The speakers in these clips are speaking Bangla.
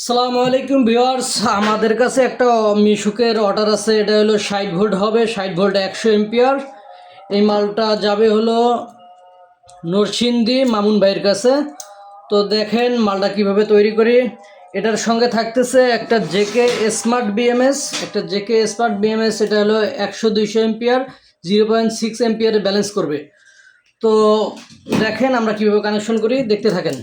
আসসালামু আলাইকুম ভিউয়ার্স, আমাদের কাছে একটা মিশুকের অর্ডার আছে। এটা হলো 60 ভোল্ট হবে, 60 ভোল্ট 100 এম্পিয়ার। এই মালটা যাবে হলো নরসিংদী মামুন ভাইয়ের কাছে। তো দেখেন মালটা কিভাবে তৈরি করি। এটার সঙ্গে থাকতেছে একটা জেকে স্মার্ট বিএমএস। এটা হলো 100-200 এম্পিয়ার, 0.6 এম্পিয়ারে ব্যালেন্স করবে। তো দেখেন আমরা কিভাবে কানেকশন করি, দেখতে থাকেন।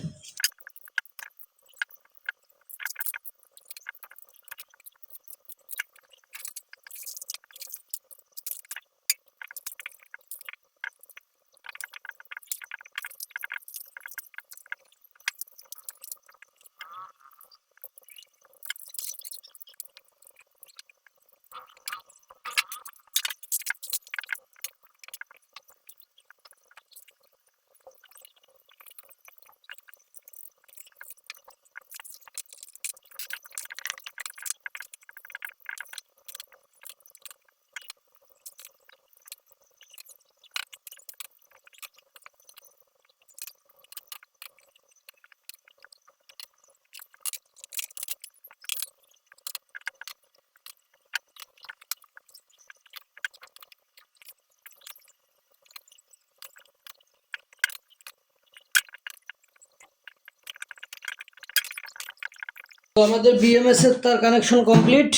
তো আমাদের বিএমএস এর তার কানেকশন কমপ্লিট।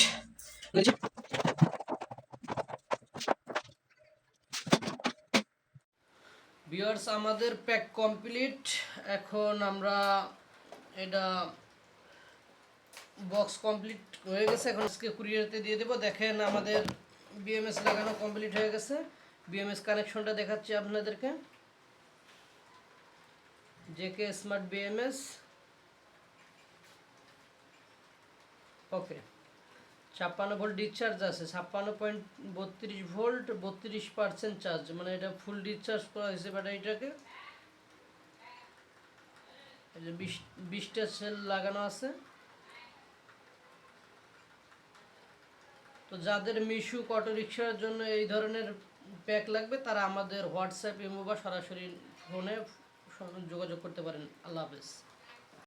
ভিউয়ার্স, আমাদের প্যাক কমপ্লিট। এখন আমরা এটা বক্স কমপ্লিট হয়ে গেছে, এখন আজকে কুরিয়ারতে দিয়ে দেবো। দেখেন আমাদের বিএমএস লাগানো কমপ্লিট হয়ে গেছে। বিএমএস কানেকশনটা দেখাচ্ছি আপনাদেরকে। জেকে স্মার্ট বিএমএস, ওকে। 56 ভোল্ট ডিসচার্জ আছে, 56.32 ভোল্ট, 32% চার্জ, মানে এটা ফুল ডিসচার্জ করা হয়েছে ব্যাটারিটাকে। এই যে 20টা সেল লাগানো আছে। তো যাদের মিশুক অটো রিক্সার জন্য এই ধরনের প্যাক লাগবে, তারা আমাদের হোয়াটসঅ্যাপ, ইমো বা সরাসরি ফোনে যোগাযোগ করতে পারেন। আল্লাহ হাফেজ।